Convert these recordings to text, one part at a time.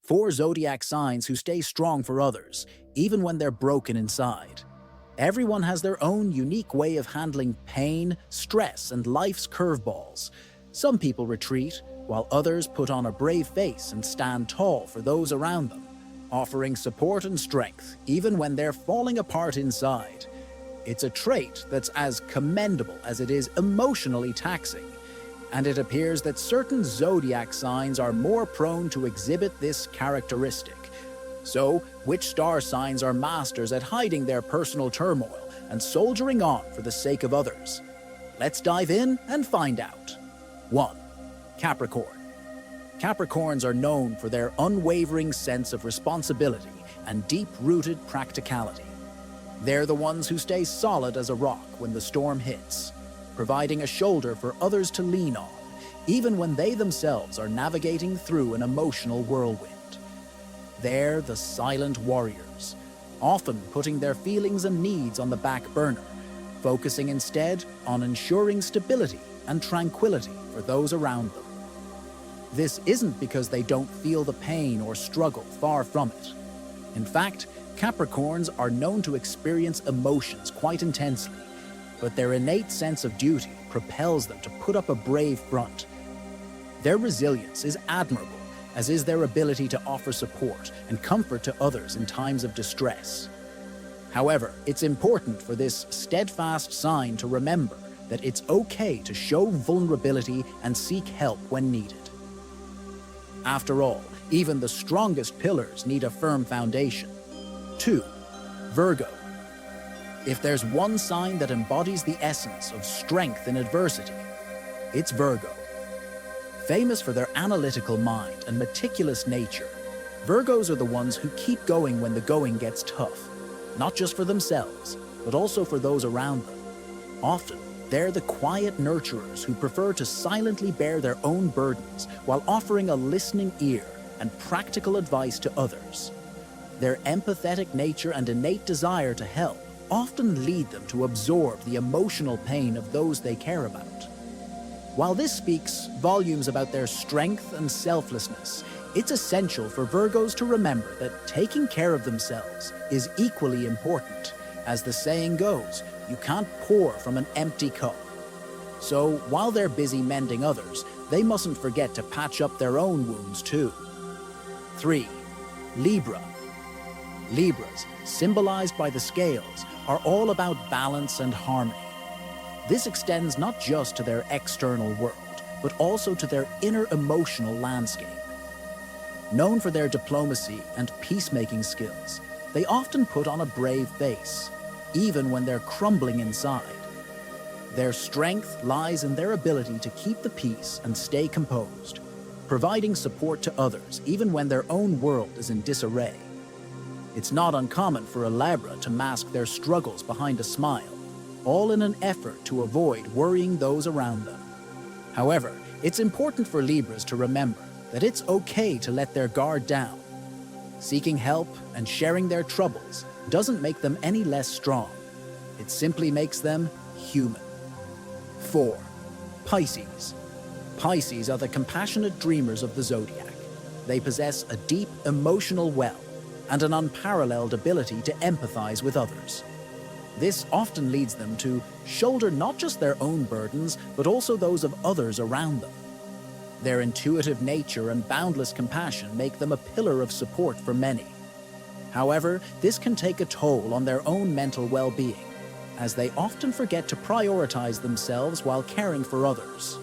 4 zodiac signs who stay strong for others, even when they're broken inside. Everyone has their own unique way of handling pain, stress, and life's curveballs. Some people retreat, while others put on a brave face and stand tall for those around them, offering support and strength even when they're falling apart inside. It's a trait that's as commendable as it is emotionally taxing, and it appears that certain zodiac signs are more prone to exhibit this characteristic. So, which star signs are masters at hiding their personal turmoil and soldiering on for the sake of others? Let's dive in and find out. 1. Capricorn. Capricorns are known for their unwavering sense of responsibility and deep-rooted practicality. They're the ones who stay solid as a rock when the storm hits, providing a shoulder for others to lean on, even when they themselves are navigating through an emotional whirlwind. They're the silent warriors, often putting their feelings and needs on the back burner, focusing instead on ensuring stability and tranquility for those around them. This isn't because they don't feel the pain or struggle, far from it. In fact, Capricorns are known to experience emotions quite intensely, but their innate sense of duty propels them to put up a brave front. Their resilience is admirable, as is their ability to offer support and comfort to others in times of distress. However, it's important for this steadfast sign to remember that it's okay to show vulnerability and seek help when needed. After all, even the strongest pillars need a firm foundation. 2. Virgo. If there's one sign that embodies the essence of strength in adversity, it's Virgo. Famous for their analytical mind and meticulous nature, Virgos are the ones who keep going when the going gets tough, not just for themselves, but also for those around them. Often, they're the quiet nurturers who prefer to silently bear their own burdens while offering a listening ear and practical advice to others. Their empathetic nature and innate desire to help often lead them to absorb the emotional pain of those they care about. While this speaks volumes about their strength and selflessness, it's essential for Virgos to remember that taking care of themselves is equally important. As the saying goes, you can't pour from an empty cup. So while they're busy mending others, they mustn't forget to patch up their own wounds too. 3. Libra. Libras, symbolized by the scales, are all about balance and harmony. This extends not just to their external world, but also to their inner emotional landscape. Known for their diplomacy and peacemaking skills, they often put on a brave face, even when they're crumbling inside. Their strength lies in their ability to keep the peace and stay composed, providing support to others even when their own world is in disarray. It's not uncommon for a Libra to mask their struggles behind a smile, all in an effort to avoid worrying those around them. However, it's important for Libras to remember that it's okay to let their guard down. Seeking help and sharing their troubles doesn't make them any less strong. It simply makes them human. 4. Pisces. Pisces are the compassionate dreamers of the zodiac. They possess a deep emotional well and an unparalleled ability to empathize with others. This often leads them to shoulder not just their own burdens, but also those of others around them. Their intuitive nature and boundless compassion make them a pillar of support for many. However, this can take a toll on their own mental well-being, as they often forget to prioritize themselves while caring for others.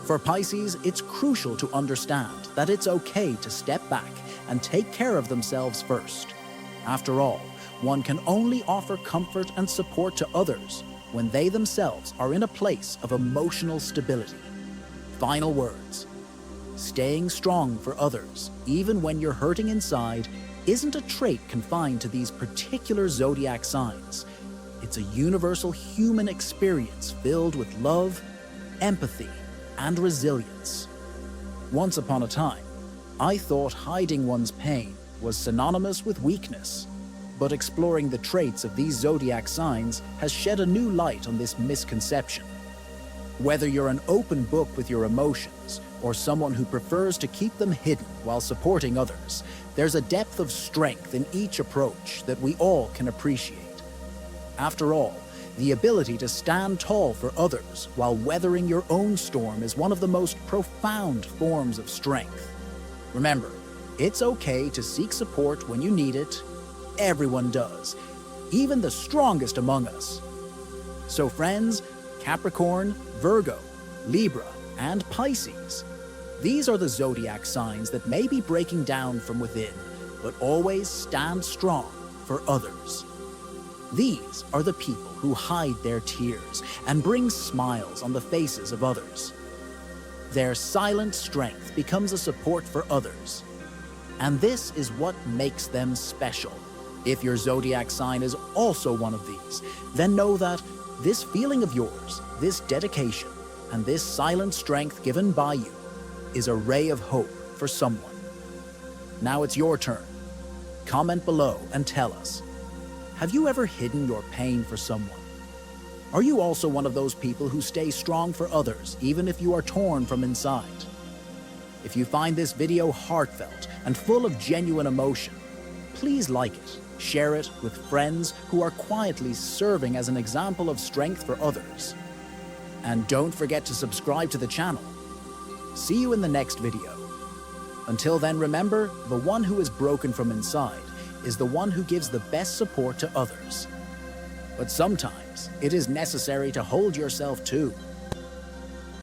For Pisces, it's crucial to understand that it's okay to step back and take care of themselves first. After all, one can only offer comfort and support to others when they themselves are in a place of emotional stability. Final words. Staying strong for others, even when you're hurting inside, isn't a trait confined to these particular zodiac signs. It's a universal human experience filled with love, empathy, and resilience. Once upon a time, I thought hiding one's pain was synonymous with weakness, but exploring the traits of these zodiac signs has shed a new light on this misconception. Whether you're an open book with your emotions or someone who prefers to keep them hidden while supporting others, there's a depth of strength in each approach that we all can appreciate. After all, the ability to stand tall for others while weathering your own storm is one of the most profound forms of strength. Remember, it's okay to seek support when you need it. Everyone does, even the strongest among us. So friends, Capricorn, Virgo, Libra, and Pisces. These are the zodiac signs that may be breaking down from within, but always stand strong for others. These are the people who hide their tears and bring smiles on the faces of others. Their silent strength becomes a support for others. And this is what makes them special. If your zodiac sign is also one of these, then know that this feeling of yours, this dedication, and this silent strength given by you is a ray of hope for someone. Now it's your turn. Comment below and tell us, have you ever hidden your pain for someone? Are you also one of those people who stay strong for others even if you are torn from inside? If you find this video heartfelt and full of genuine emotion, please like it, share it with friends who are quietly serving as an example of strength for others. And don't forget to subscribe to the channel. See you in the next video. Until then, remember, the one who is broken from inside is the one who gives the best support to others. But sometimes it is necessary to hold yourself too.